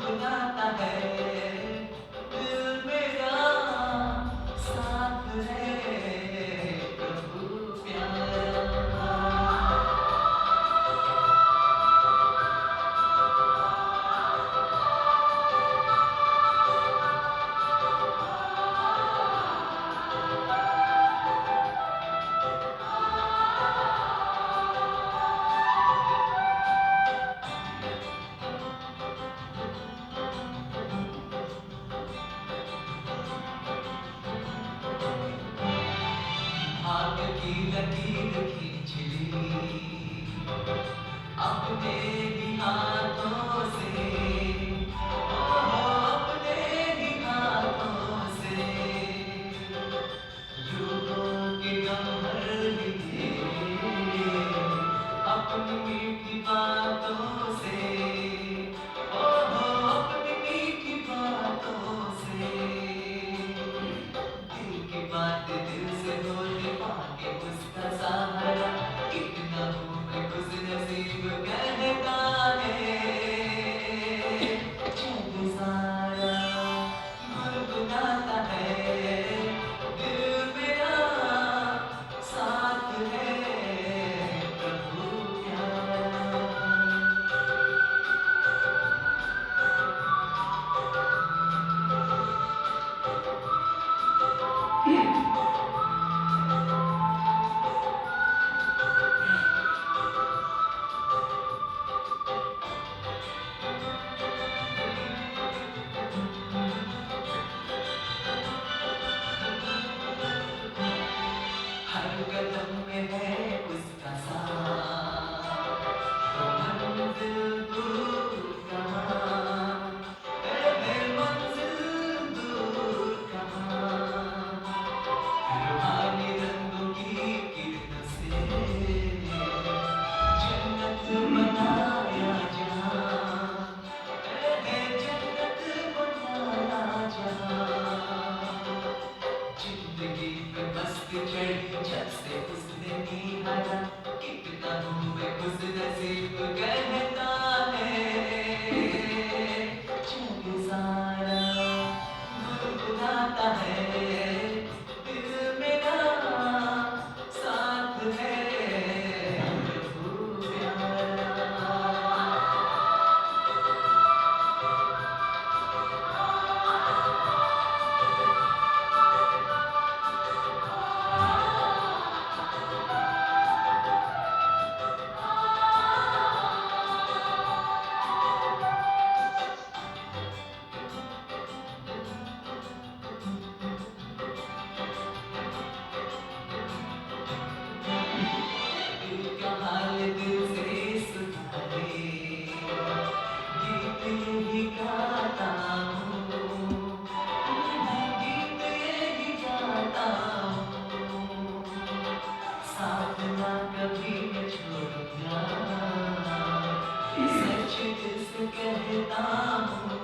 गुनगुनाता है दिल मेरा साथ है प्रभु प्यारा। भाग्य की लकीर खींच ली अपने ही हाथों से, अपने ही हाथों से युगों के गम भर लिए अपनी मीठी बातों से, अपनी मीठी बातों से दिल की बात दिल से बोले पाके उसका सहारा। कितना हूँ मैं खुश नसीब कहता है जग सारा। गुनगुनाता है दिल मेरा साथ है प्रभु प्यारा। हर कदम में है उसका साथ, तो मंजिल दूर कहाँ, है मंजिल दूर कहाँ। रूहानी रंगों की किरण से जन्नत बनाया जहाँ, है जन्नत बनाया जहाँ। जिंदगी पे मस्ती चढ़ी जब से उसने निहारा। कितना हूँ मैं खुश नसीब कहता है जग सारा। गुनगुनाता है दिल मेरा साथ है प्रभु प्यारा। दिल का हाल दिल से सुना ले, गीत यही गाता हूँ, गीत यही गाता हूँ। साथ ना कभी मैं छोड़ूंगा, सच दिल से कहता हूँ,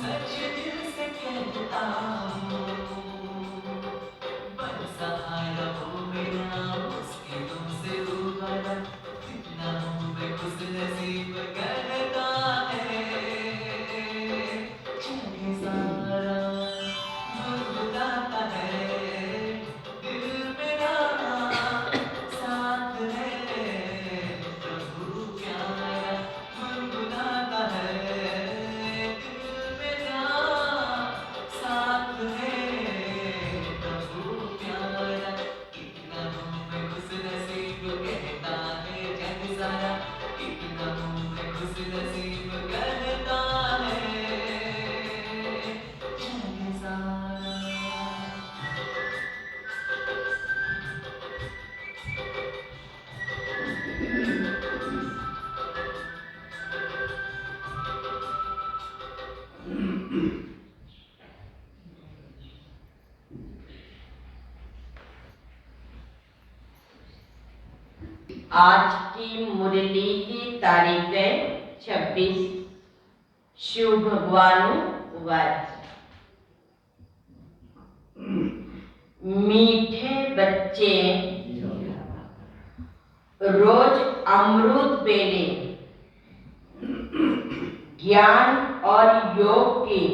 सच दिल से कहता हूँ। सहारा हो मेरा मुश्किलों से उभरा। कितना हूँ मैं खुश नसीब कहता है जग सारा। गुनगुनाता है दिल मेरा साथ है प्रभु प्यारा। गुनगुनाता है दिल मेरा साथ है प्रभु प्यारा। कितना हूँ मैं खुश नसीब कहता है जग सारा। कितना हूँ मैं खुश नसीब कहता है जग सारा। आज की मुरली की तारीख है 26 शिव भगवान वाच। मीठे बच्चे रोज अमृत बेले ज्ञान और योग की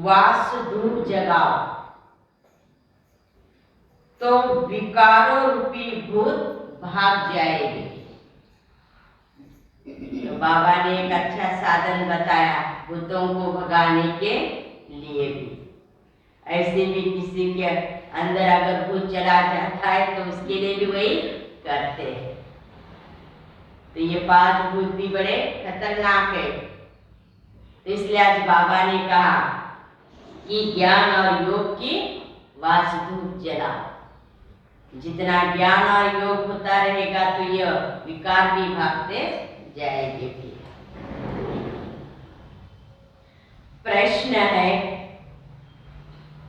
वास धूप जगाओ तो विकारों रूपी भूत भाग जाएगी। तो बाबा ने एक अच्छा साधन बताया भूतों को भगाने के लिए भी। ऐसे भी किसी के अंदर अगर भूत चला जाता है तो उसके लिए भी वही करते हैं। तो ये 5 भूत भी बड़े खतरनाक है। तो इसलिए आज बाबा ने कहा कि ज्ञान और योग की वास धूप जलाओ। जितना ज्ञान और योग होता रहेगा तो यह विकार भी भागते जाएंगे भी। प्रश्न है,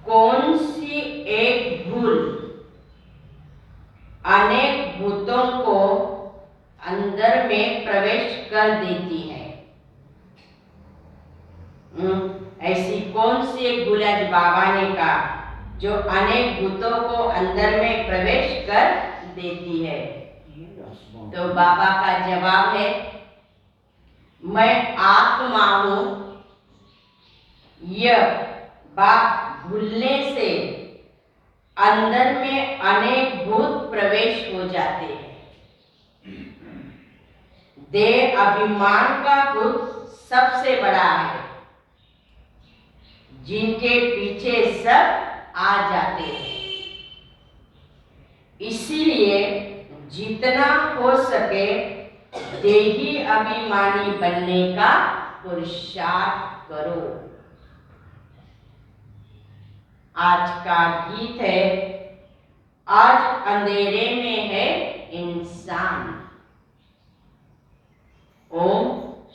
कौन सी एक भूल अनेक भूतों को अंदर में प्रवेश कर देती है? ऐसी कौन सी एक भूल आज बाबा ने कहा जो अनेक भूतों को अंदर में प्रवेश कर देती है? तो बाबा का जवाब है, मैं आत्मा हूं। यह बात भूलने से अंदर में अनेक भूत प्रवेश हो जाते हैं। देह अभिमान का भूत सबसे बड़ा है जिनके पीछे सब आ जाते हैं। इसीलिए जितना हो सके देही अभिमानी बनने का पुरुषार्थ करो। आज का गीत है, आज अंधेरे में है इंसान। ओम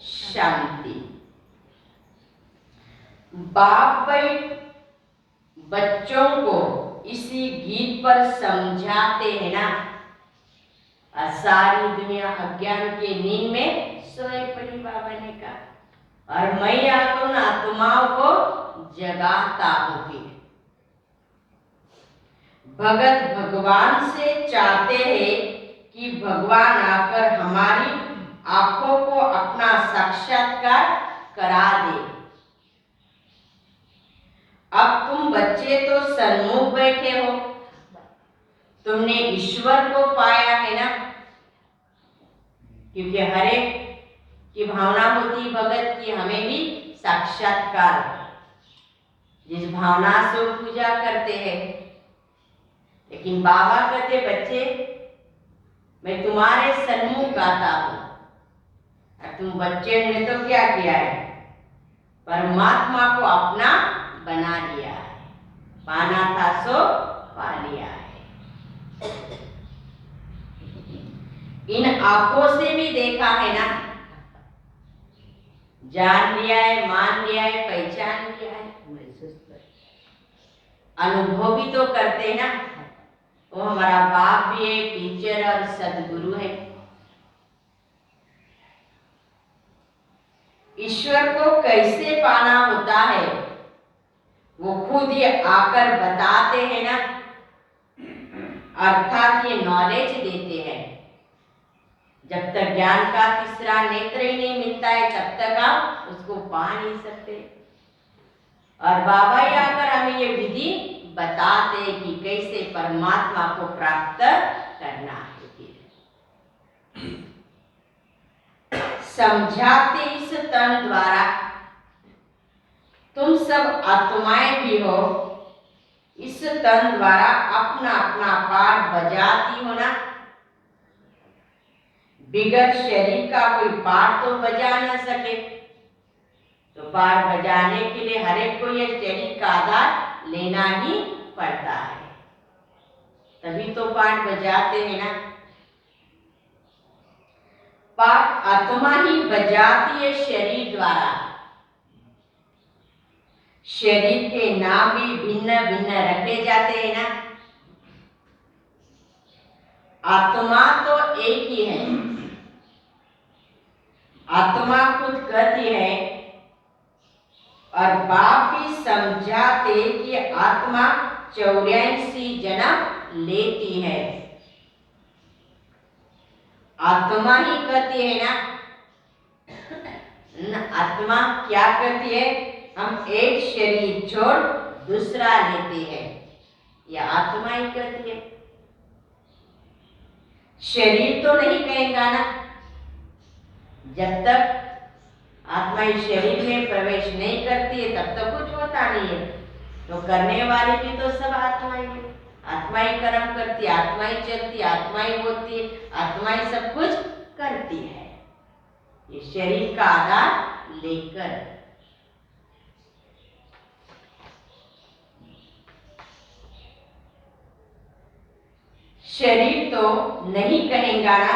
शांति। बाप बच्चों को इसी गीत पर समझाते हैं ना, और सारी दुनिया अज्ञान के नींद में सोए पड़ी। बाबा ने कहा और मैं अपन आत्माओं को जगाता हूँ। भगत भगवान से चाहते हैं कि भगवान आकर हमारी आंखों को अपना साक्षात्कार करा दे। अब तुम बच्चे तो सन्मुख बैठे हो, तुमने ईश्वर को पाया है ना, क्योंकि हर एक की भावना होती भगत की हमें भी साक्षात्कार, जिस भावना से वो पूजा करते हैं। लेकिन बाबा कहते बच्चे मैं तुम्हारे सन्मुख आता हूं, और तुम बच्चे ने तो क्या किया है, परमात्मा को अपना बना लिया है, पाना था सो पा लिया है। इन आंखों से भी देखा है ना, जान लिया है, मान लिया है, पहचान लिया है, अनुभव भी तो करते हैं ना। वो हमारा बाप भी है, टीचर और सदगुरु है। ईश्वर को कैसे पाना होता है वो खुद ये आकर बताते हैं ना, अर्थात ये नॉलेज देते हैं। जब तक ज्ञान का तीसरा नेत्र ही नहीं मिलता है तब तक आप उसको पा नहीं सकते। और बाबा ही आकर हमें ये विधि बताते हैं कि कैसे परमात्मा को प्राप्त करना है। समझाते इस तन द्वारा, तुम सब आत्माएं भी हो, इस तन द्वारा अपना अपना पाठ बजाती हो ना। बिगर शरीर का कोई पाठ तो बजा न सके, तो पाठ बजाने के लिए हर एक को यह शरीर का आधार लेना ही पड़ता है, तभी तो पाठ बजाते हैं ना। पाठ आत्मा ही बजाती है शरीर द्वारा। शरीर के नाम भी भिन्न भिन्न रखे जाते हैं ना। आत्मा तो एक ही है। आत्मा खुद कहती है और बाप भी समझाते कि आत्मा 84 जन्म लेती है। आत्मा ही कहती है ना, आत्मा क्या करती है? हम एक शरीर छोड़ दूसरा लेते हैं, यह आत्मा ही करती है। शरीर तो नहीं कहेगा ना, जब तक आत्मा इस शरीर में प्रवेश नहीं करती है तब तक कुछ होता नहीं है। तो करने वाली भी तो सब आत्मा ही है, आत्मा ही कर्म करती है, आत्मा ही चलती है, आत्मा ही बोलती है, आत्मा ही सब कुछ करती है। ये शरीर का आधार लेकर शरीर तो नहीं कहेगा ना।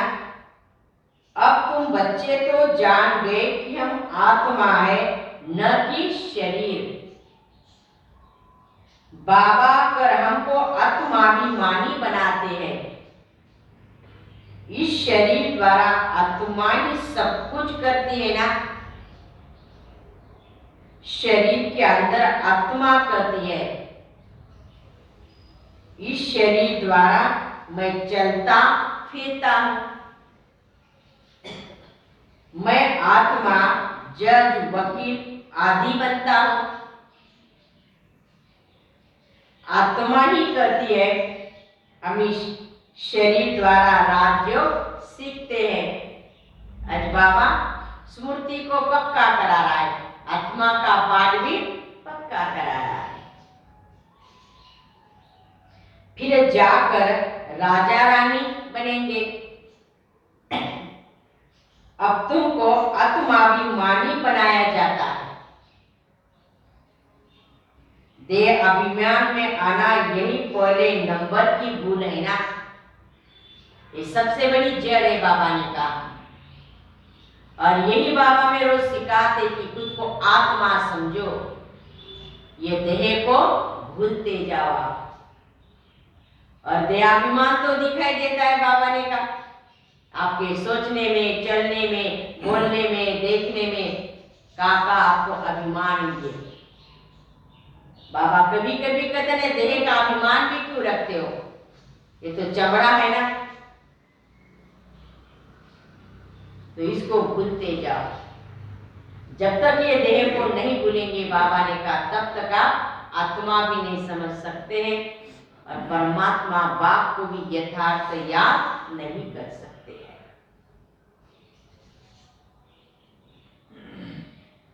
अब तुम बच्चे तो जान गए कि हम आत्मा है न कि शरीर। बाबा कर हमको आत्माभिमानी बनाते हैं। इस शरीर द्वारा आत्मा ही सब कुछ करती है ना। शरीर के अंदर आत्मा करती है। इस शरीर द्वारा मैं चलता फिरता हूं। मैं आत्मा जज वकील आदि बनता हूं। आत्मा ही करती है। हम इस शरीर द्वारा राज्य सीखते हैं। आज बाबा स्मृति को पक्का करा रहा है, आत्मा का पाठ भी पक्का करा रहा है। फिर जाकर राजा रानी बनेंगे। अब तुमको आत्माभिमानी बनाया जाता है। देह अभिमान में आना यही पहले नंबर की भूल है ना। ये सबसे बड़ी जड़ है बाबा ने कहा। और यही बाबा में रोज सिखाते कि खुद को आत्मा समझो, ये देह को भूलते जाओ। और देहाभिमान तो दिखाई देता है बाबा ने कहा, आपके सोचने में, चलने में, बोलने में, देखने में काका आपको अभिमान है। बाबा कभी कभी कहते हैं देह का अभिमान भी क्यों रखते हो, ये तो चमड़ा है ना। तो इसको भूलते जाओ। जब तक ये देह को नहीं भूलेंगे बाबा ने कहा, तब तक आप आत्मा भी नहीं समझ सकते हैं और परमात्मा बाप को भी यथार्थ याद नहीं कर सकते हैं।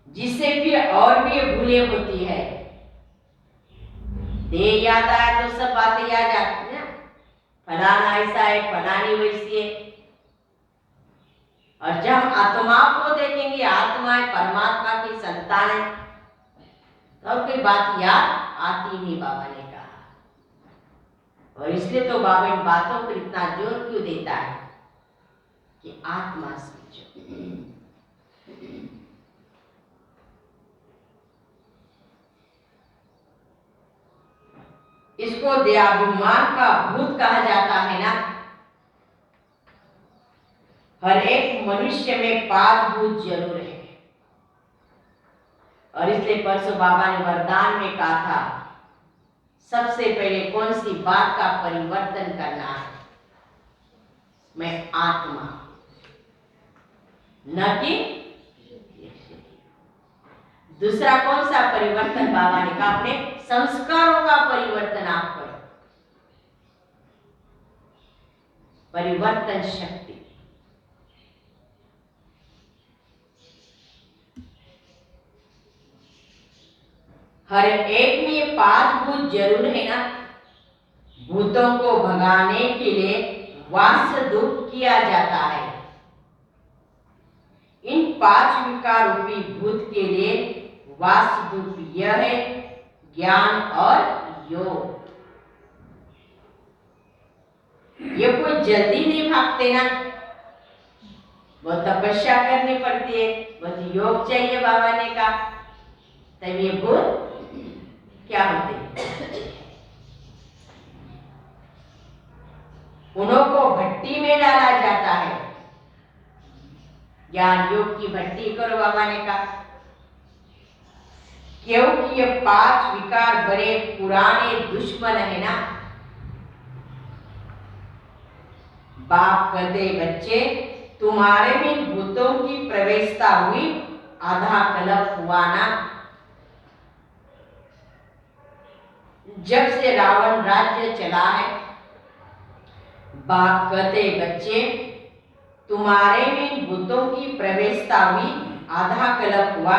जिससे फिर और भी भूले होती है। देह याद आए तो सब बातें याद आती है, फलाना ऐसा है, फलानी वैसी है। और जब आत्मा को देखेंगे, आत्मा है परमात्मा की संतान है, तो कोई बात याद आती नहीं बाबा ने कहा। और इसलिए तो बाबा इन बातों पर इतना जोर क्यों देता है कि आत्मा समझो। इसको देहाभिमान का भूत कहा जाता है ना। हर एक मनुष्य में 5 भूत जरूर है। और इसलिए परसों बाबा ने वरदान में कहा था, सबसे पहले कौन सी बात का परिवर्तन करना है? मैं आत्मा, न कि दूसरा कौन सा परिवर्तन बाबा ने कहा? अपने संस्कारों का परिवर्तन आप करो। परिवर्तन शक्ति। हर एक में 5 भूत जरूर है ना। भूतों को भगाने के लिए वासधूप किया जाता है। इन 5 विकार रूपी भूत के लिए वासधूप यह है ज्ञान और योग। ये कोई जल्दी नहीं भागते ना, बहुत तपस्या करनी पड़ती है, बहुत योग चाहिए बाबा ने कहा, तब ये भूत क्या होते? उन्हों को भट्टी में डाला जाता है। ज्ञान योग की भट्टी करो बाबा ने कहा, क्योंकि ये 5 विकार बड़े पुराने दुश्मन है ना। बाप कहते बच्चे तुम्हारे में भूतों की प्रवेशता हुई आधा कल्प हुआ ना। जब से रावण राज्य चला है, बाप कहते बच्चे तुम्हारे में भूतों की प्रवेशता हुई, आधा कल्प हुआ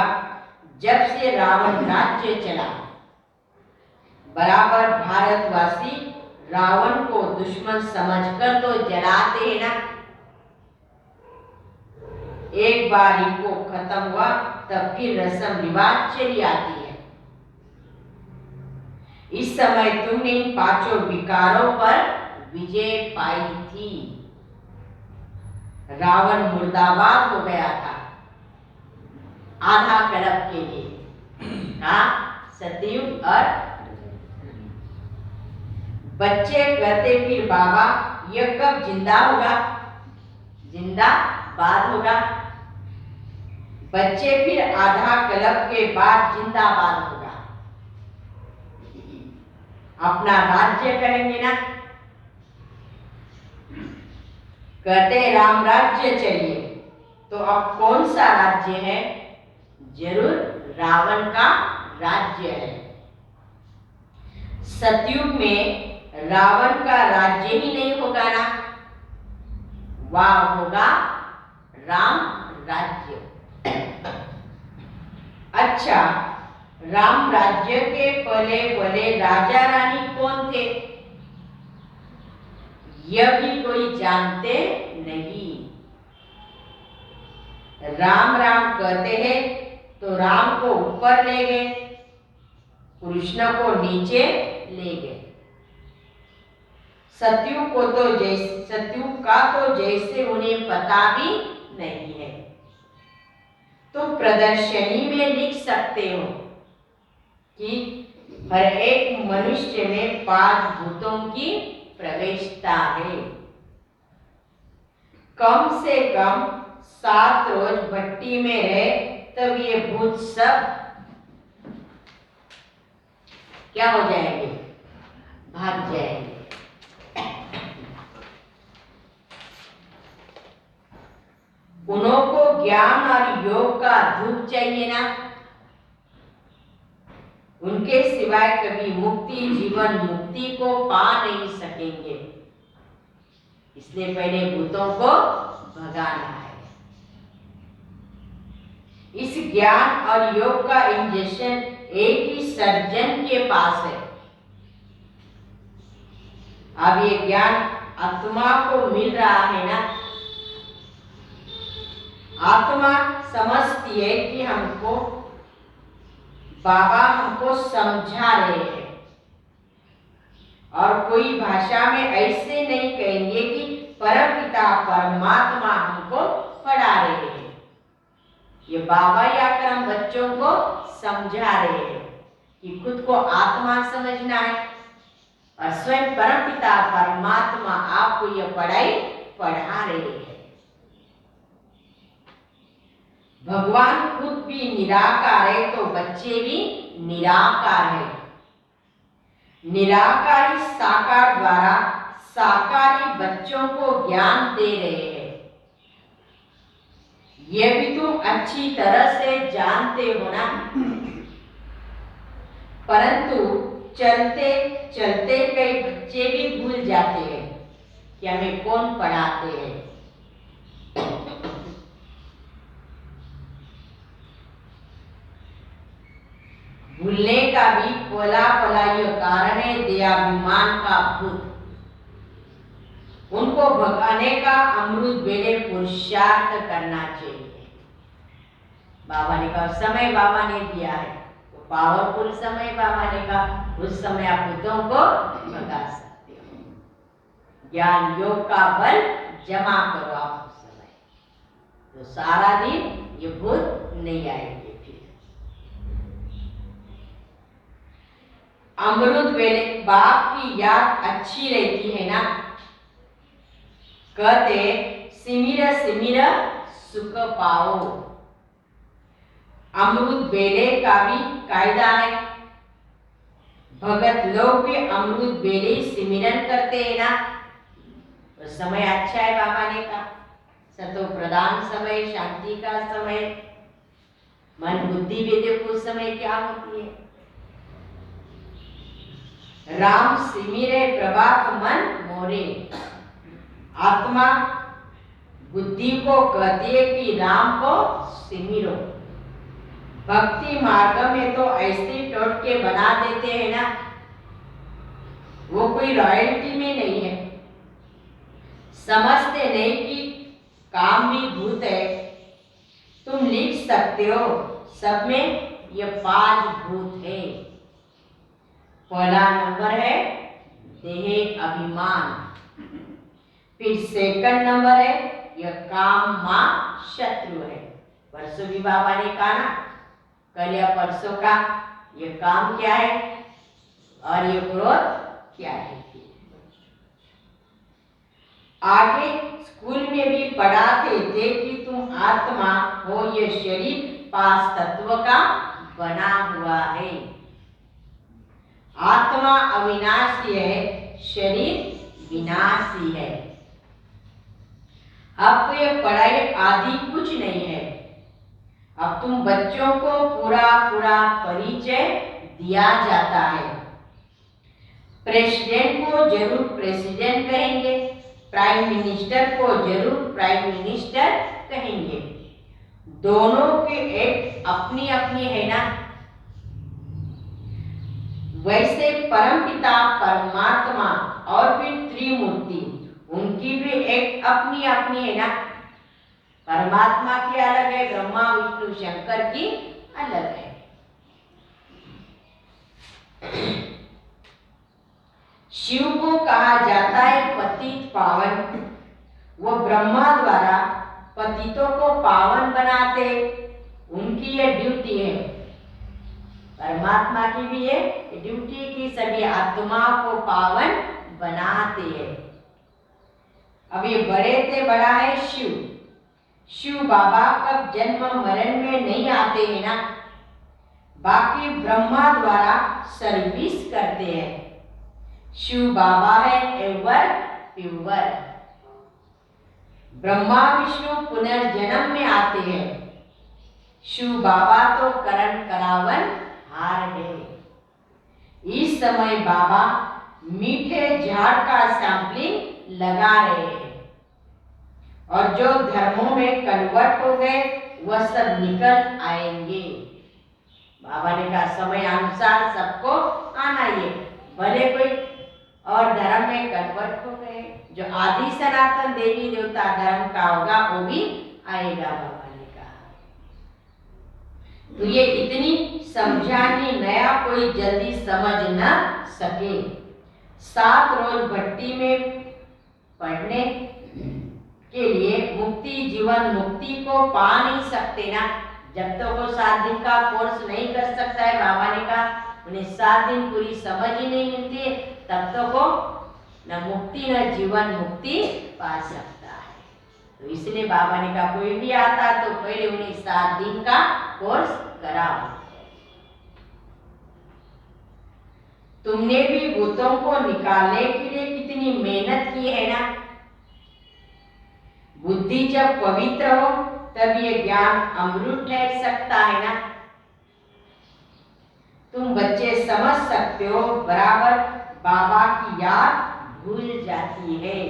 जब से रावण राज्य चला। बराबर भारतवासी रावण को दुश्मन समझकर तो जलाते हैं ना। एक बार इनको खत्म हुआ तब फिर रस्म रिवाज चली आती है। इस समय तुमने इन पांचों विकारों पर विजय पाई थी। रावण मुर्दाबाद हो गया था आधा कल्प के लिए। हाँ, सतयुग और बच्चे कहते फिर बाबा यह कब जिंदा होगा, जिंदाबाद होगा। बच्चे फिर आधा कल्प के बाद जिंदाबाद होगा, अपना राज्य करेंगे ना। कहते राम राज्य चाहिए, तो अब कौन सा राज्य है? जरूर रावण का राज्य है। सतयुग में रावण का राज्य ही नहीं होगा ना, वह होगा राम राज्य। अच्छा, राम राज्य के पले पले राजा रानी कौन थे? यह भी कोई जानते नहीं। राम राम कहते हैं तो राम को ऊपर ले गए, कृष्ण को नीचे ले गए। सतयुग का तो जैसे उन्हें पता भी नहीं है। तो प्रदर्शनी में लिख सकते हो कि हर एक मनुष्य में 5 भूतों की प्रवेशता है। कम से कम 7 रोज भट्टी में रहे तब ये भूत सब क्या हो जाएंगे? भाग जाएंगे। उनको ज्ञान और योग का धूप चाहिए ना, उनके सिवाय कभी मुक्ति जीवन मुक्ति को पा नहीं सकेंगे। इसलिए पहले भूतों को भगाना है। इस ज्ञान और योग का इंजेक्शन एक ही सर्जन के पास है। अब ये ज्ञान आत्मा को मिल रहा है ना। आत्मा समझती है कि बाबा हमको समझा रहे हैं, और कोई भाषा में ऐसे नहीं कहेंगे कि परमपिता परमात्मा हमको पढ़ा रहे हैं। ये बाबा आकर हम बच्चों को समझा रहे हैं कि खुद को आत्मा समझना है, और स्वयं परमपिता परमात्मा आपको यह पढ़ाई पढ़ा रहे हैं। भगवान खुद भी निराकार है तो बच्चे भी निराकार है। निराकारी साकार द्वारा साकारी बच्चों को ज्ञान दे रहे हैं। यह भी तुम अच्छी तरह से जानते हो ना। परंतु चलते चलते कई बच्चे भी भूल जाते हैं कि हमें कौन पढ़ाते हैं। भूलने का भी पोला यह कारण है देहाभिमान का भूत। उनको भगाने का अमृत वेले पुरुषार्थ करना चाहिए। बाबा ने कहा समय बाबा ने दिया है, तो पावरफुल समय बाबा ने कहा उस समय आप भूतों को भगा सकते हो। ज्ञान योग का बल जमा करो आप उस समय, तो सारा दिन ये भूत नहीं आएंगे। अमृत वेले बाप की याद अच्छी रहती है ना। कहते सिमिर सिमिर सुख पाओ। अमृत वेले का भी कायदा है। भगत लोग भी अमृत वेले सिमरन करते हैं ना। तो समय अच्छा है बाबा ने कहा, सतो प्रधान समय, शांति का समय। मन बुद्धि भी देखो उस समय क्या होती है। राम सिमिरे प्रभात मन मोरे। आत्मा बुद्धि को कहती है कि राम को सिमिरो। भक्ति मार्ग में तो ऐसे टोटके बना देते हैं ना, वो कोई रॉयल्टी में नहीं है। समझते नहीं कि काम भी भूत है। तुम लिख सकते हो, सब में ये 5 भूत है। पहला नंबर है देह अभिमान, फिर सेकंड नंबर है यह काम मां शत्रु है। परसों भी बाबा ने कहा ना, कल या परसों का ये काम क्या है और ये क्रोध क्या है। आगे स्कूल में भी पढ़ाते थे कि तुम आत्मा हो, ये शरीर 5 तत्व का बना हुआ है। आत्मा अविनाशी है, शरीर विनाशी है। अब तो ये पढ़ाई आदि कुछ नहीं है। अब तुम बच्चों को पूरा पूरा परिचय दिया जाता है। प्रेसिडेंट को जरूर प्रेसिडेंट कहेंगे, प्राइम मिनिस्टर को जरूर प्राइम मिनिस्टर कहेंगे। दोनों के एक अपनी अपनी है ना। वैसे परमपिता परमात्मा और फिर त्रिमूर्ति, उनकी भी एक अपनी अपनी है ना। परमात्मा की अलग है, ब्रह्मा विष्णु शंकर की अलग है। शिव को कहा जाता है पतित पावन। वो ब्रह्मा द्वारा पतितों को पावन बनाते, उनकी ये ड्यूटी है। परमात्मा की भी ये ड्यूटी की सभी आत्माओं को पावन बनाते हैं। अब ये बड़े से बड़ा है शिव। शिव बाबा कब जन्म मरण में नहीं आते हैं ना, बाकी ब्रह्मा द्वारा सर्विस करते हैं। शिव बाबा है एवर प्योर। ब्रह्मा विष्णु पुनर्जन्म में आते हैं। शिव बाबा तो करण करावन हार है। इस समय बाबा मीठे झाड़ का सैंपलिंग लगा रहे हैं और जो धर्मों में कन्वर्ट हो गए वह सब निकल आएंगे। बाबा ने कहा समय अनुसार सबको आना ही, भले कोई और धर्म में कन्वर्ट हो गए, जो आदि सनातन देवी देवता धर्म का होगा वो भी आएगा। बाबा ने कहा तो ये इतनी समझानी नया कोई जल्दी समझ न सके। 7 रोज भट्टी में पढ़ने के लिए मुक्ति जीवन मुक्ति को पा नहीं सकते ना। जब तक वो 7 दिन का कोर्स नहीं कर सकता है, बाबा ने कहा उन्हें 7 दिन पूरी समझ ही नहीं मिलती, तब तक वो न मुक्ति न जीवन मुक्ति पा सकता है। तो इसलिए बाबा ने कहा कोई भी आता तो पहले उन्हें 7 दिन का कोर्स कराओ। तुमने भी भूतों को निकालने के लिए कितनी मेहनत की है ना। बुद्धि जब पवित्र हो तब ये ज्ञान अमृत ठहर सकता है ना। तुम बच्चे समझ सकते हो, बराबर बाबा की याद भूल जाती है।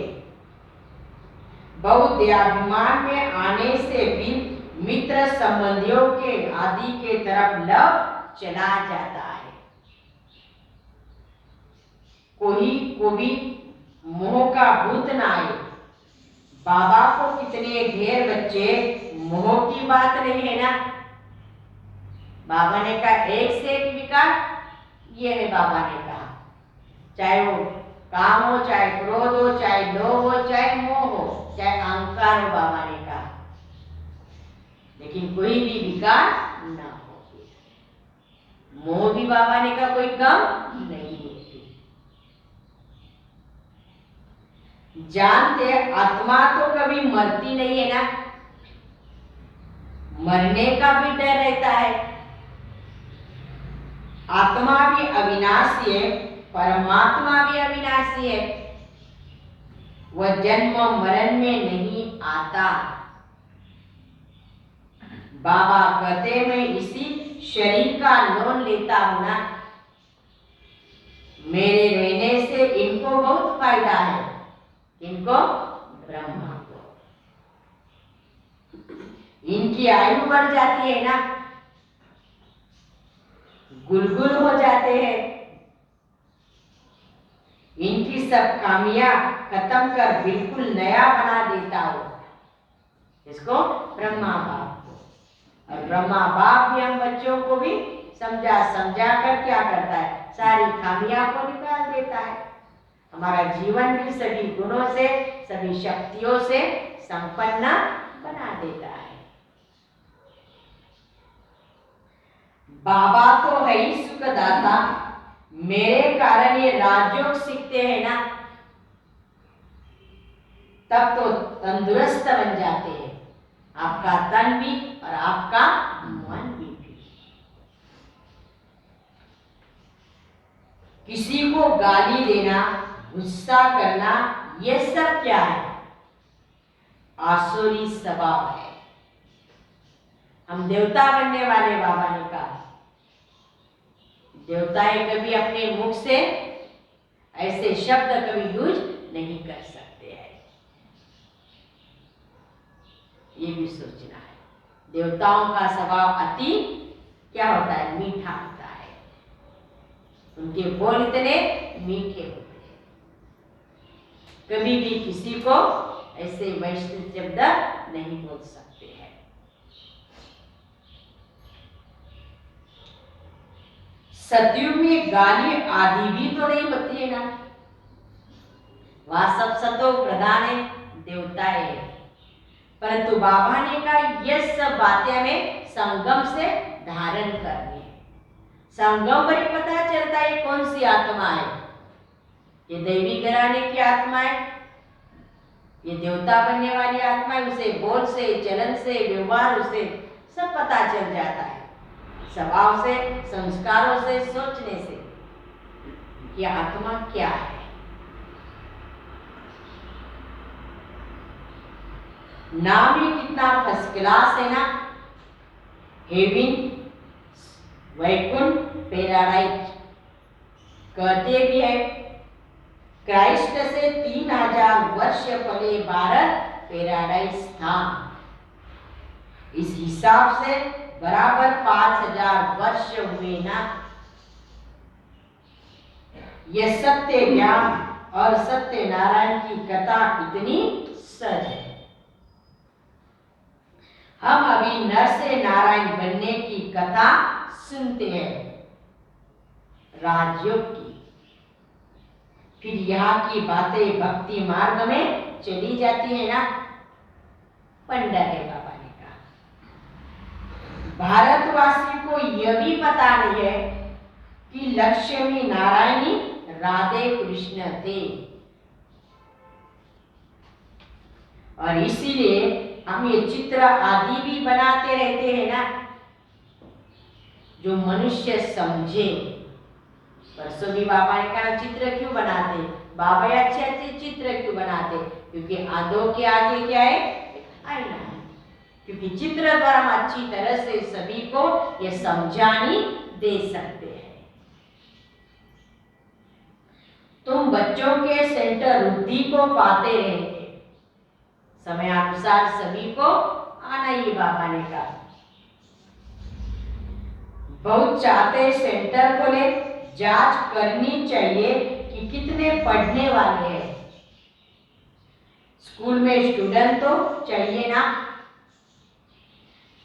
बहुदेहाभिमान में आने से भी मित्र संबंधियों के आदि के तरफ लव चला जाता है। कोई को भी मोह का भूत ना आए। बाबा को कितने ढेर बच्चे, मोह की बात नहीं है ना। बाबा ने कहा एक से एक विकार, ये है बाबा ने कहा, चाहे वो काम हो, चाहे क्रोध हो, चाहे लोभ हो, चाहे मोह हो, चाहे अहंकार हो, बाबा ने कहा, लेकिन कोई भी विकार ना हो। मोह भी बाबा ने कहा कोई कम नहीं होती। जानते आत्मा तो कभी मरती नहीं है ना, मरने का भी डर रहता है। आत्मा भी अविनाशी है, परमात्मा भी अविनाशी है। वह जन्म मरण में नहीं आता। बाबा कहते मैं इसी शरीर का लोन लेता हूं ना, मेरे रहने से इनको बहुत फायदा है। इनको, ब्रह्मा को, इनकी आयु बढ़ जाती है ना, गुलगुल हो जाते हैं, इनकी सब खामियां खत्म कर बिल्कुल नया बना देता हो। इसको ब्रह्मा बाप को। और ब्रह्मा बाप भी हम बच्चों को भी समझा समझा कर क्या करता है, सारी खामियां को निकाल देता है। हमारा जीवन भी सभी गुणों से, सभी शक्तियों से संपन्न बना देता है। बाबा तो है ही सुखदाता, मेरे कारण ये राजयोग सीखते हैं ना, तब तो तंदुरुस्त बन जाते हैं, आपका तन भी और आपका मन भी। किसी को गाली देना, गुस्सा करना, ये सब क्या है? आसुरी स्वभाव है। हम देवता बनने वाले बाबा ने कहा, देवताएं कभी अपने मुख से ऐसे शब्द कभी यूज नहीं कर सकते हैं, ये भी सोचना है। देवताओं का स्वभाव अति क्या होता है? मीठा होता है, उनके बोल इतने मीठे होते हैं, कभी भी किसी को ऐसे वैष्णव शब्द नहीं बोल सकते हैं। सतयुग में गाली आदि भी तो नहीं होती है ना, वह सब सतो प्रधान है, देवता है। परंतु बाबा ने कहा यह सब बातें हमें संगम से धारण करनी है। संगम पर ही पता चलता है कौन सी आत्मा है, ये दैवी घराने की आत्मा है, ये देवता बनने वाली आत्मा है। उसे बोल से, चलन से, व्यवहार से सब पता चल जाता है, स्वभाव से, संस्कारों से, सोचने से, ये आत्मा क्या है। नाम ही कितना फर्स्ट क्लास है ना, हेवन, वैकुंठ, पैराडाइज। कहते भी है क्राइस्ट से 3000 वर्ष पहले भारत पैराडाइज था। इस हिसाब से बराबर 5000 वर्ष हुए ना। यह सत्य ज्ञान और सत्य नारायण की कथा कितनी सच है। हम अभी नर से नारायण बनने की कथा सुनते हैं, राजयोग की, फिर यहाँ की बातें भक्ति मार्ग में चली जाती है ना। पंडित है बाबा ने कहा, भारतवासी को यह भी पता नहीं है कि लक्ष्मी नारायणी राधे कृष्ण थे, और इसीलिए हम ये चित्र आदि भी बनाते रहते हैं ना, जो मनुष्य समझे। परसों भी बाबा ने कहा चित्र क्यों बनाते, बाबा अच्छे अच्छे चित्र क्यों बनाते? क्योंकि आंखों के आगे क्या है? आईना है। क्योंकि चित्र द्वारा हम अच्छी तरह से सभी को ये समझानी दे सकते हैं। तुम बच्चों के सेंटर रुद्धि को पाते रहेंगे, समयानुसार सभी को आना ही बाबा ने कहा। बहुत चाहते सेंटर को ले, जांच करनी चाहिए कि कितने पढ़ने वाले हैं। स्कूल में स्टूडेंट तो चाहिए ना,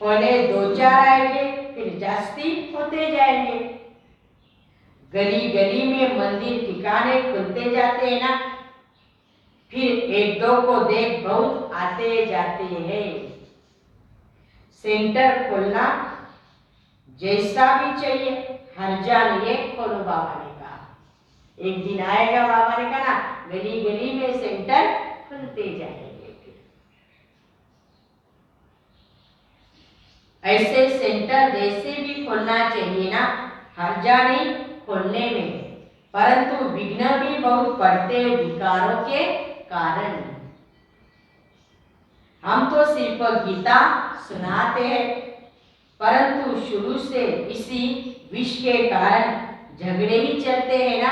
पहले 2-4 आएंगे, फिर जास्ती होते जाएंगे। गली गली में मंदिर ठिकाने खुलते जाते हैं ना, फिर 1-2 को देख बहुत आते जाते हैं। सेंटर खोलना जैसा भी चाहिए, हर्जा नहीं खोलो, बाबा ने कहा। एक दिन आएगा, बाबा ने कहा ना, गली गली में सेंटर खुलते जाएंगे। ऐसे सेंटर जैसे भी खोलना चाहिए ना, हर्जा नहीं खोलने में, परंतु विघ्न भी बहुत पड़ते विकारों के कारण। हम तो सिर्फ गीता सुनाते हैं, परंतु शुरू से इसी विष के कारण झगड़े ही चलते हैं ना।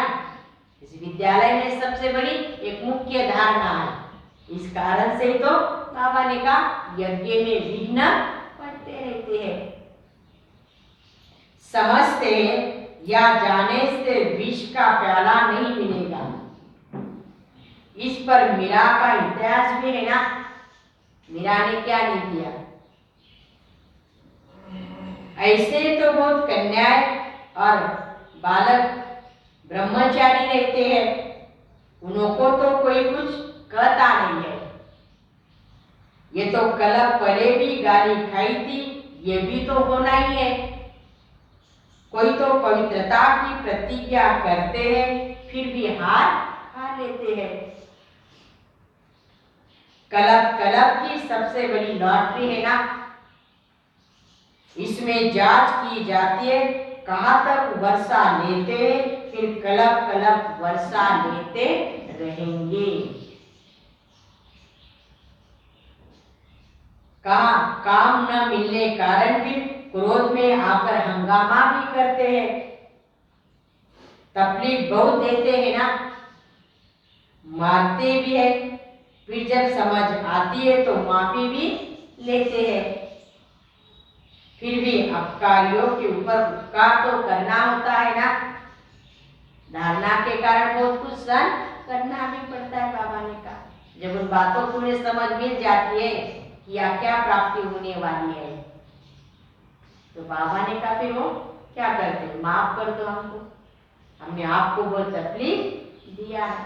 इस विद्यालय में सबसे बड़ी एक मुख्य धारणा है, इस कारण से तो बाबा ने कहा यज्ञ में विघ्न पड़ते रहते हैं। समझते या जाने से विष का प्याला नहीं मिलेगा। इस पर मीरा का इतिहास भी है ना। मीरा ने क्या नहीं किया। ऐसे तो बहुत कन्याएं और बालक ब्रह्मचारी रहते हैं, उनको तो कोई कुछ कहता नहीं है। ये तो कल पहले भी गाली खाई थी, ये भी तो होना ही है। कोई तो पवित्रता की प्रतिज्ञा करते हैं, फिर भी हार खा लेते हैं। कलब की सबसे बड़ी लॉटरी है ना। इसमें जांच की जाती है, कहाँ तक वर्षा लेते हैं, फिर कलब वर्षा लेते रहेंगे। कहा काम न मिलने कारण फिर क्रोध में आकर हंगामा भी करते हैं, तकलीफ बहुत देते हैं ना, मारते भी है, फिर जब समझ आती है तो माफी भी लेते हैं। फिर भी अपकारियों के ऊपर उपकार तो करना होता है ना। धारणा के कारण बहुत कुछ सहन करना भी पड़ता है। बाबा ने कहा जब उन बातों को उन्हें समझ मिल जाती है कि क्या प्राप्ति होने वाली है, तो बाबा ने कहा फिर वो क्या करते हैं, माफ कर दो हमको, हमने आपको बहुत तकलीफ दिया है।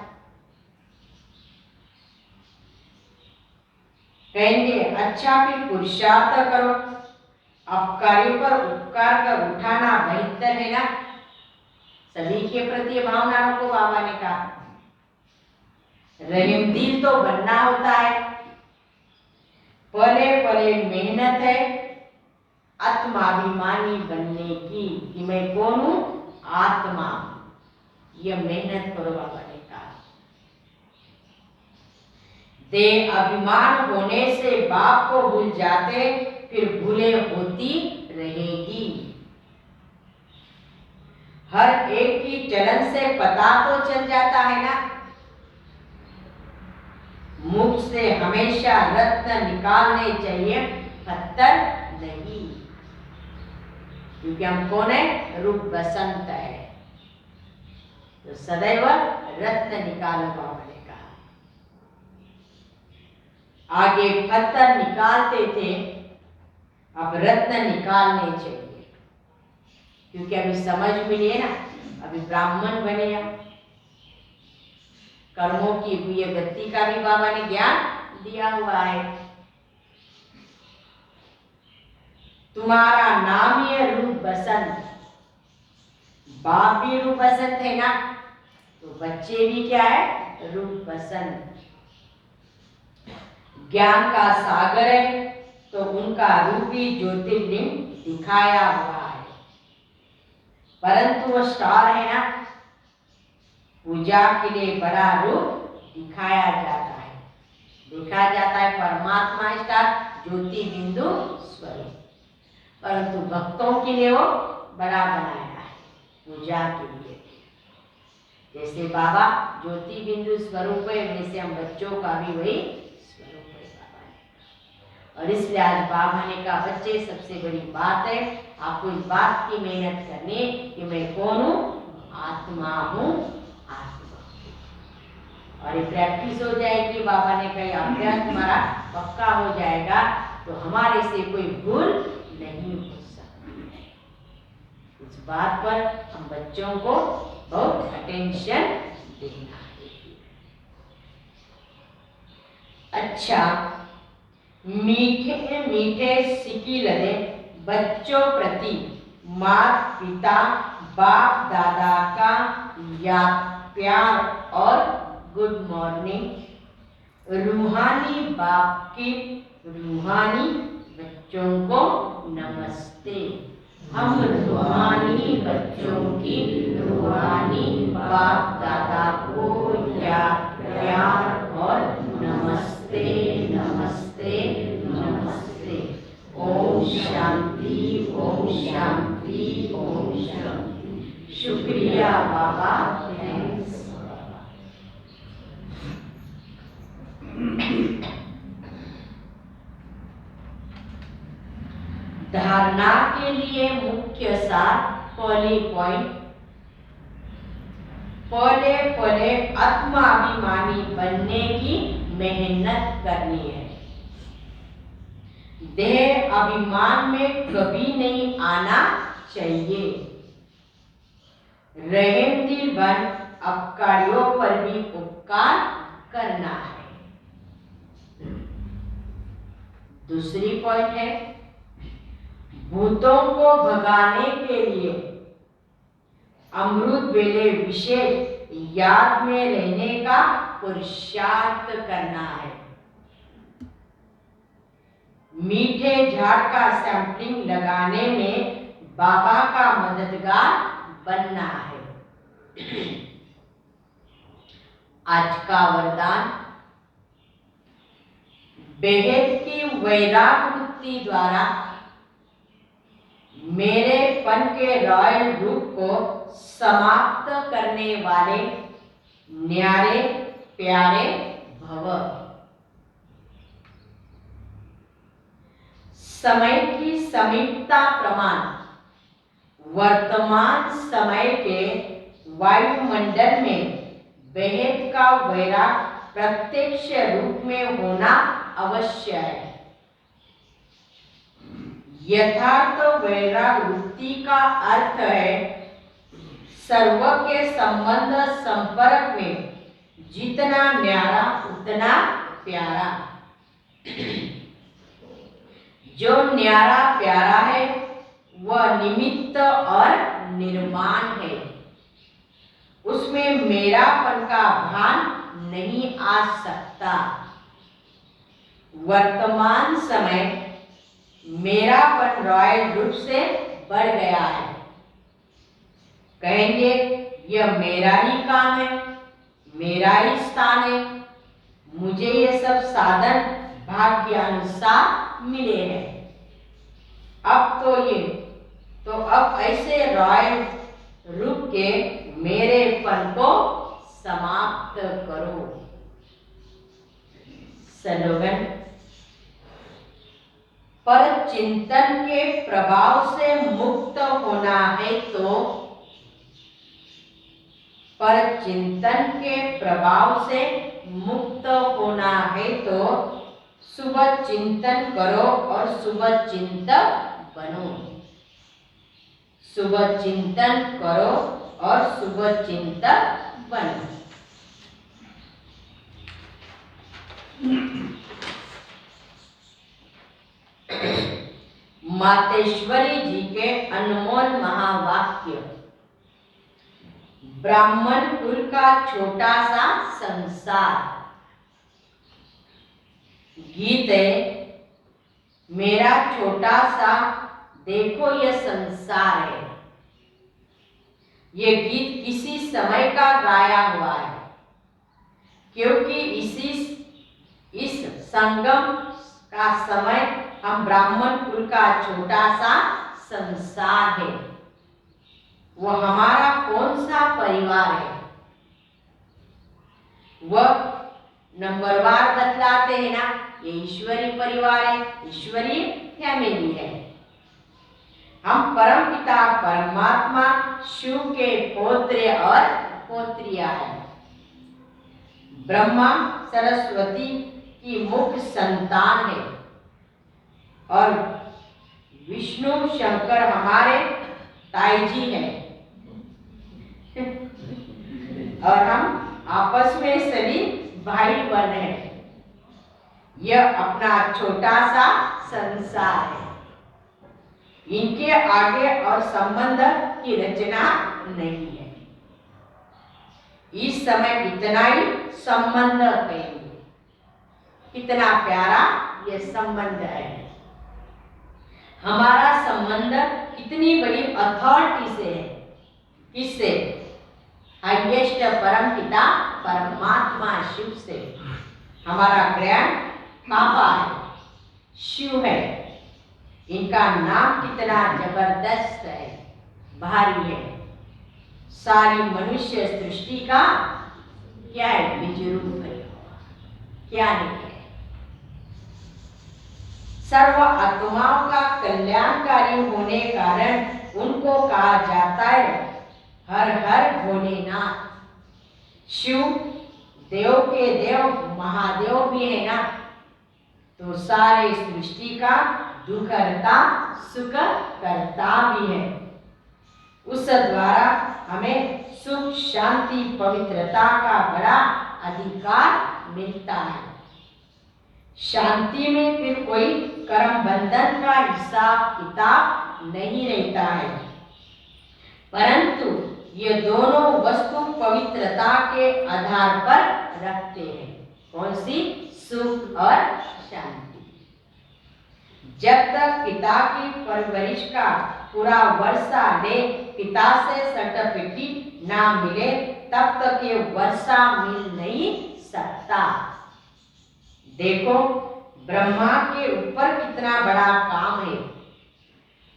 कहेंगे अच्छा फिर पुरुषार्थ करो, अपकारियों पर उपकार कर उठाना बेहतर है ना। सभी के प्रति भावना रखो। बाबा ने कहा रहीम दिल तो बनना होता है, पले पले मेहनत है आत्माभिमानी बनने की, कि मैं कौन हूं, आत्मा। यह मेहनत करो। बाबा ने कहा दे अभिमान होने से बाप को भूल जाते, फिर भूले होती रहेगी। हर एक की चलन से पता तो चल जाता है ना। मुख से हमेशा रत्न निकालने चाहिए, पत्थर नहीं, क्योंकि हम कौन है, रूप बसंत है, तो सदैव रत्न निकालो। बाबा ने कहा आगे पत्थर निकालते थे, अब रत्न निकालने चाहिए, क्योंकि अभी समझ मिली है ना, अभी ब्राह्मण बने हम, कर्मों की हुई गति का भी बाबा ने ज्ञान दिया हुआ है। तुम्हारा नाम ही है रूप बसंत, बाप भी रूप बसंत है ना, तो बच्चे भी क्या है, रूप बसंत। ज्ञान का सागर है, तो उनका रूपी ज्योतिर्लिंग दिखाया हुआ है, परंतु वो स्टार है ना, पूजा के लिए बड़ा रूप दिखाया जाता है, देखा जाता है परमात्मा स्टार ज्योति बिंदु स्वरूप, परंतु भक्तों के लिए वो बड़ा बनाया है पूजा के लिए। जैसे बाबा ज्योति बिंदु स्वरूप है, वैसे हम बच्चों का भी वही स्वरूप है बाबा ने। और इसलिए आज बाबा ने कहा बच्चे सबसे बड़ी बात है आपको इस बात की मेहनत करनी कि मैं कौन हूँ, आत्मा हूँ, आत्मा। और ये प्रैक्टिस हो जाएगी। बाबा ने कहा अभ्यास तुम्हारा पक्का हो जाएगा, तो हमारे से कोई भूल नहीं हो सकती। इस बात पर हम बच्चों को बहुत अटेंशन देना है। अच्छा, मीठे मीठे सिकिलरे बच्चों प्रति माता पिता बाप दादा का याद प्यार और गुड मॉर्निंग। रूहानी बाप की रूहानी बच्चों को नमस्ते। हम रूहानी बच्चों की रूहानी बाप दादा को याद प्यार और नमस्ते नमस्ते नमस्ते। ओम शांति। शुक्रिया बाबा, थैंक्स। धारणा के लिए मुख्य सार, पहली पॉइंट, पहले पहले आत्माभिमानी बनने की मेहनत करनी है। देह अभिमान में कभी नहीं आना चाहिए। रहमदिल बन अपकारियों पर भी उपकार करना है। दूसरी पॉइंट है, भूतों को भगाने के लिए अमृत वेले विशेष याद में रहने का पुरुषार्थ करना है। मीठे झाड़ का सैंपलिंग लगाने में बाबा का मददगार बनना है। आज का वरदान, बेहद की वैराग वृत्ति द्वारा मेरे पन के रॉयल रूप को समाप्त करने वाले न्यारे प्यारे भव। समय की समीपता प्रमाण वर्तमान समय के वायुमंडल में बेहद का वैराग प्रत्यक्ष रूप में होना अवश्य है। यथार्थ वैराग वृत्ति का अर्थ है सर्व के संबंध संपर्क में जितना न्यारा उतना प्यारा। जो न्यारा प्यारा है वह निमित्त और निर्माण है। उसमें मेरापन का भान नहीं आ सकता। वर्तमान समय मेरापन रॉयल रूप से बढ़ गया है। कहेंगे यह मेरा ही काम है, मेरा ही स्थान है, मुझे ये सब साधन भाग्यानुसार मिले हैं। अब ऐसे रॉयल रूप के मेरेपन को समाप्त करो। स्लोगन, पर चिंतन के प्रभाव से मुक्त होना है तो, पर चिंतन के प्रभाव से मुक्त होना है तो सुबह चिंतन करो और सुबह चिंतक बनो। सुबह चिंतन करो और सुबह चिंतक बनो। मातेश्वरी जी के अनमोल महावाक्य। ब्राह्मण कुल का छोटा सा संसार। गीत है, मेरा छोटा सा देखो यह संसार है। ये गीत किसी समय का गाया हुआ है, क्योंकि इस संगम का समय हम ब्राह्मण कुल का छोटा सा संसार है। वो हमारा कौन सा परिवार है, वह नंबरवार बतलाते हैं ना। ये ईश्वरीय परिवार है, ईश्वरीय फैमिली है। हम परमपिता परमात्मा शिव के पौत्र और पौत्रियां हैं। ब्रह्मा सरस्वती की मुख्य संतान है और विष्णु शंकर हमारे ताई जी हैं। और हम आपस में सभी भाई बहन हैं। यह अपना छोटा सा संसार है। इनके आगे और संबंध की रचना नहीं है। इस समय कितना ही संबंध कहेंगे, कितना प्यारा ये संबंध है। हमारा संबंध कितनी बड़ी अथॉरिटी से है। किससे? हाईएस्ट परम पिता परमात्मा शिव से। हमारा ग्रैंड पापा है, शिव है। इनका नाम कितना जबरदस्त है, भारी है। सारी मनुष्य सृष्टि का क्या है, विजरूप है, क्या नहीं है। सर्व आत्माओं का कल्याणकारी होने कारण उनको कहा जाता है हर हर भोलेनाथ। शिव देव के देव महादेव भी है ना, तो सारे सृष्टि का दुख करता सुख करता भी है। उस द्वारा हमें सुख शांति पवित्रता का बड़ा अधिकार मिलता है। शांति में फिर कोई कर्म बंधन का हिसाब किताब नहीं रहता है, परंतु ये दोनों वस्तु पवित्रता के आधार पर रखते हैं। कौन सी, सुख और शांति। जब तक पिता की परवरिश का पूरा वर्षा ले पिता से सर्टिफिकेट ना मिले तब तक ये वर्षा मिल नहीं सकता। देखो ब्रह्मा के ऊपर कितना बड़ा काम है।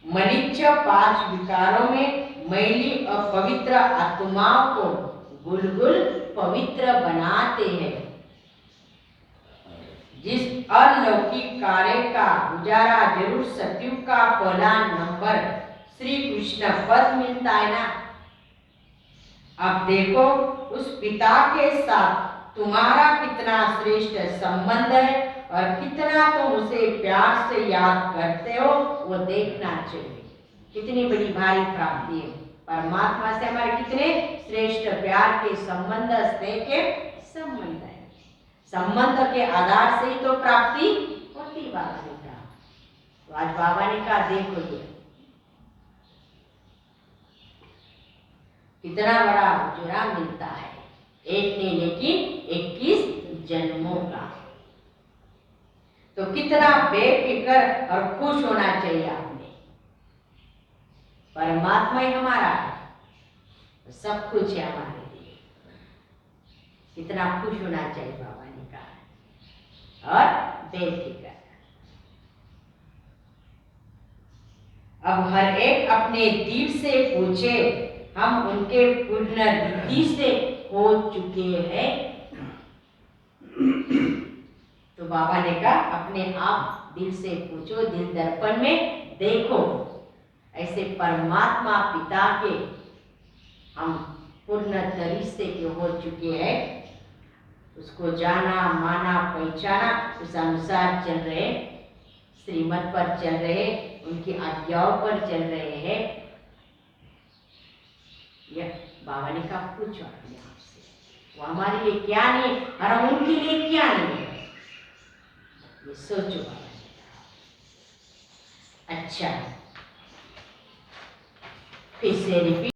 मलिच्छ 5 विकारों में मैली और पवित्र आत्माओं को गुलगुल पवित्र बनाते हैं। जिस अलौकिक कार्य का गुजारा जरूर सतयुग का पहला नंबर श्री कृष्ण पद मिलता है ना। अब देखो उस पिता के साथ तुम्हारा कितना श्रेष्ठ संबंध है और कितना तुम उसे प्यार से याद करते हो, वो देखना चाहिए। कितनी बड़ी भारी प्राप्ति है। परमात्मा से हमारे कितने श्रेष्ठ प्यार के संबंध, स्नेह के संबंध है। संबंध के आधार से ही तो प्राप्ति होती। बाबा ने कहा, तो आज बाबा ने कहा देखो ये कितना बड़ा उजरा मिलता है, एक नहीं लेकिन 21 जन्मों का। तो कितना बेफिक्र और खुश होना चाहिए आपने। परमात्मा ही हमारा है, सब कुछ है हमारे लिए। कितना खुश होना चाहिए बाबा ने कहा, और बेफिक्र। अब हर एक अपने दिल से पूछे, हम उनके पुनर्वृत्ति से हो चुके हैं। तो बाबा ने कहा अपने आप दिल से पूछो, दिल दर्पण में देखो। ऐसे परमात्मा पिता के हम पूर्ण तरीके से हो चुके हैं। उसको जाना, माना, पहचाना, उस अनुसार चल रहे, श्रीमत पर चल रहे, उनकी आज्ञाओं पर चल रहे हैं। यह बाबा ने कहा पूछो अपने आप से, वो हमारे लिए क्या नहीं और हम उनके लिए क्या नहीं है, ये सोचो बाबा ने कहा। अच्छा, फिर से रिपीट।